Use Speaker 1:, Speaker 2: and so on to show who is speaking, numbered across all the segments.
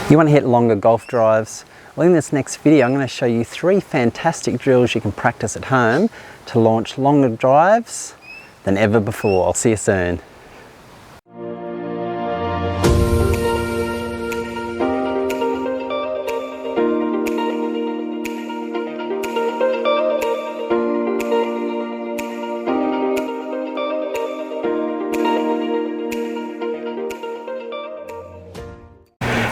Speaker 1: You want to hit longer golf drives? Well, in this next video, I'm going to show you 3 fantastic drills you can practice at home to launch longer drives than ever before. I'll see you soon.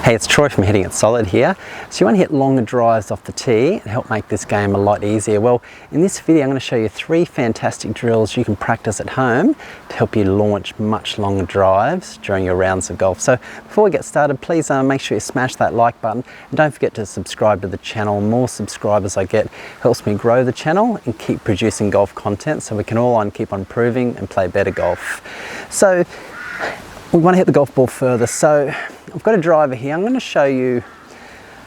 Speaker 1: Hey, it's Troy from Hitting It Solid here. So you want to hit longer drives off the tee and help make this game a lot easier. Well, in this video I'm going to show you 3 fantastic drills you can practice at home to help you launch much longer drives during your rounds of golf. So before we get started, please make sure you smash that like button and don't forget to subscribe to the channel. The more subscribers I get helps me grow the channel and keep producing golf content so we can all keep on improving and play better golf. So we want to hit the golf ball further. So I've got a driver here. I'm going to show you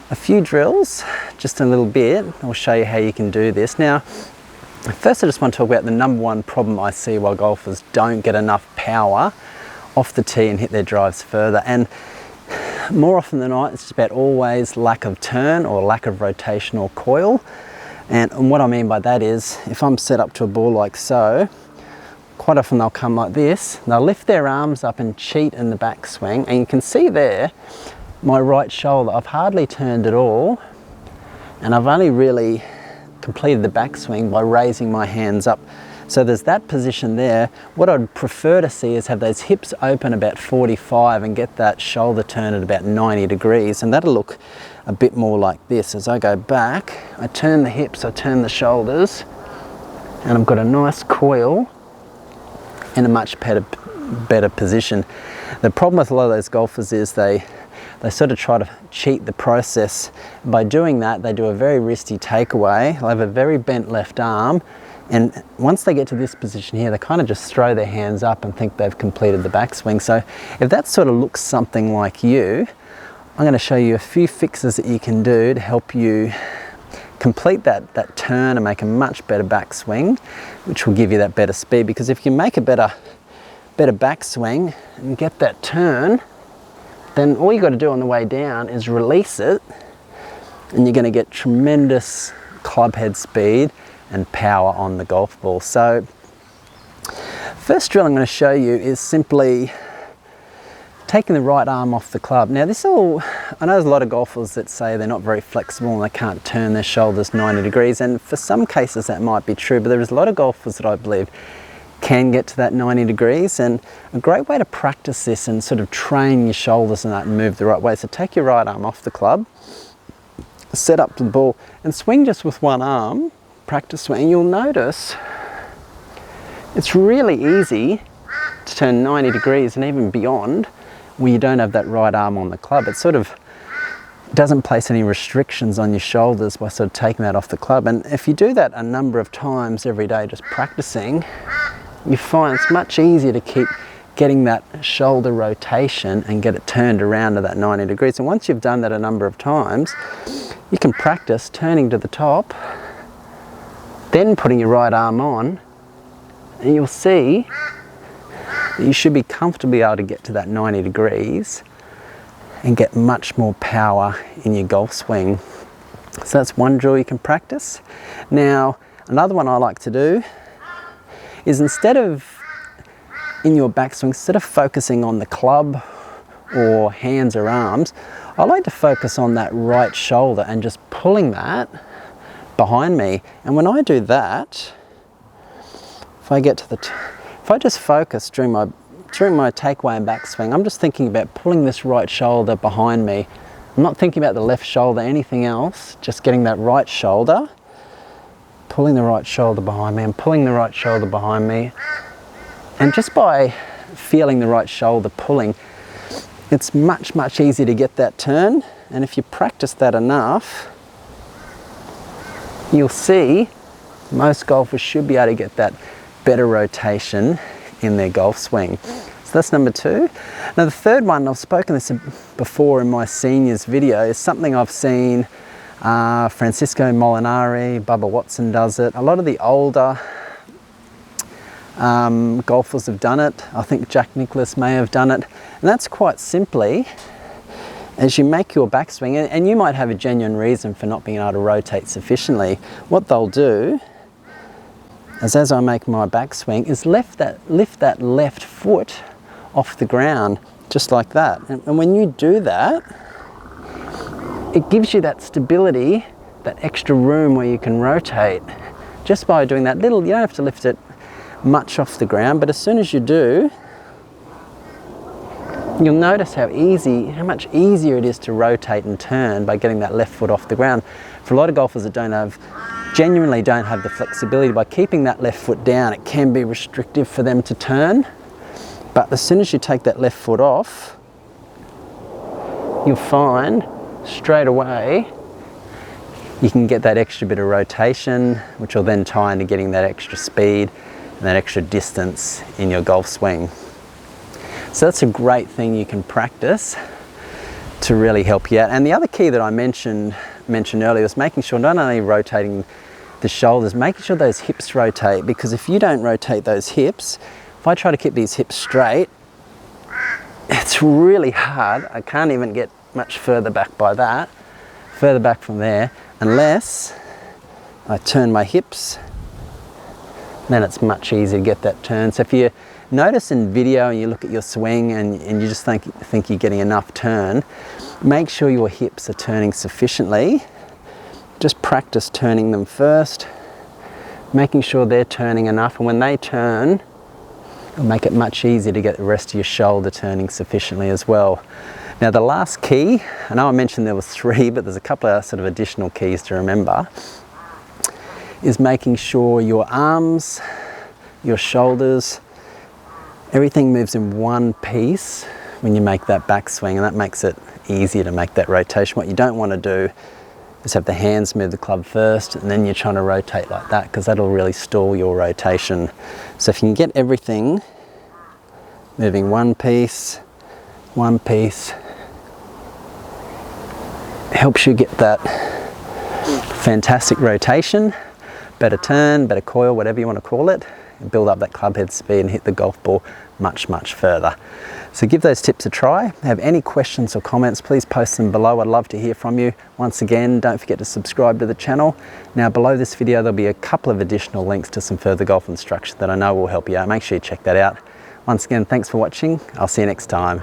Speaker 1: a few drills, just a little bit. I'll show you how you can do this. Now, first I just want to talk about the #1 problem I see while golfers don't get enough power off the tee and hit their drives further. And more often than not, it's just about always lack of turn or lack of rotational coil. And what I mean by that is, if I'm set up to a ball like so, quite often they'll come like this, they'll lift their arms up and cheat in the backswing, and you can see there my right shoulder, I've hardly turned at all, and I've only really completed the backswing by raising my hands up. So there's that position there. What I'd prefer to see is have those hips open about 45 and get that shoulder turn at about 90 degrees, and that'll look a bit more like this. As I go back, I turn the hips, I turn the shoulders, and I've got a nice coil in a much better position. The problem with a lot of those golfers is they sort of try to cheat the process. By doing that, they do a very risky takeaway. They'll have a very bent left arm, and once they get to this position here, they kind of just throw their hands up and think they've completed the backswing. So if that sort of looks something like you, I'm going to show you a few fixes that you can do to help you complete that turn and make a much better backswing, which will give you that better speed. Because if you make a better backswing and get that turn, then all you got to do on the way down is release it, and you're going to get tremendous club head speed and power on the golf ball. So first drill I'm going to show you is simply taking the right arm off the club. Now I know there's a lot of golfers that say they're not very flexible and they can't turn their shoulders 90 degrees, and for some cases that might be true, but there's a lot of golfers that I believe can get to that 90 degrees, and a great way to practice this and sort of train your shoulders and that and move the right way. So take your right arm off the club, set up the ball and swing just with one arm, practice swing. You'll notice it's really easy to turn 90 degrees and even beyond where you don't have that right arm on the club. It sort of doesn't place any restrictions on your shoulders by sort of taking that off the club. And if you do that a number of times every day, just practicing, you find it's much easier to keep getting that shoulder rotation and get it turned around to that 90 degrees. And once you've done that a number of times, you can practice turning to the top, then putting your right arm on, and you'll see you should be comfortably able to get to that 90 degrees and get much more power in your golf swing. So that's one drill you can practice. Now, another one I like to do is in your backswing, instead of focusing on the club or hands or arms, I like to focus on that right shoulder and just pulling that behind me. And when I do that, if I just focus during my takeaway and backswing, I'm just thinking about pulling this right shoulder behind me. I'm not thinking about the left shoulder, anything else, just getting that right shoulder, pulling the right shoulder behind me and pulling the right shoulder behind me. And just by feeling the right shoulder pulling, it's much, much easier to get that turn. And if you practice that enough, you'll see most golfers should be able to get that better rotation in their golf swing. So that's number 2. Now the third one, I've spoken this before in my seniors video, is something I've seen Francisco Molinari, Bubba Watson does it. A lot of the older golfers have done it. I think Jack Nicklaus may have done it. And that's quite simply as you make your backswing, and you might have a genuine reason for not being able to rotate sufficiently, what they'll do is, as I make my backswing, is lift that left foot off the ground, just like that. And when you do that, it gives you that stability, that extra room where you can rotate. Just by doing that little, you don't have to lift it much off the ground, but as soon as you do, you'll notice how much easier it is to rotate and turn by getting that left foot off the ground. For a lot of golfers that genuinely don't have the flexibility, by keeping that left foot down, it can be restrictive for them to turn. But as soon as you take that left foot off, you'll find straight away you can get that extra bit of rotation, which will then tie into getting that extra speed and that extra distance in your golf swing. So that's a great thing you can practice to really help you out. And the other key that I mentioned earlier was making sure not only rotating the shoulders, making sure those hips rotate, because if you don't rotate those hips, if I try to keep these hips straight, it's really hard. I can't even get much further back from there, unless I turn my hips. Then it's much easier to get that turn. So if you notice in video and you look at your swing and you just think you're getting enough turn, make sure your hips are turning sufficiently. Just practice turning them first, making sure they're turning enough, and when they turn, it'll make it much easier to get the rest of your shoulder turning sufficiently as well. Now the last key, I know I mentioned there were 3, but there's a couple of sort of additional keys to remember, is making sure your arms, your shoulders, everything moves in one piece when you make that backswing, and that makes it easier to make that rotation. What you don't want to do is have the hands move the club first and then you're trying to rotate like that, because that'll really stall your rotation. So if you can get everything moving one piece, helps you get that fantastic rotation, better turn, better coil, whatever you want to call it, and build up that club head speed and hit the golf ball much further. So give those tips a try. If you have any questions or comments, please post them below. I'd love to hear from you. Once again, don't forget to subscribe to the channel. Now below this video there'll be a couple of additional links to some further golf instruction that I know will help you out. Make sure you check that out. Once again, thanks for watching. I'll see you next time.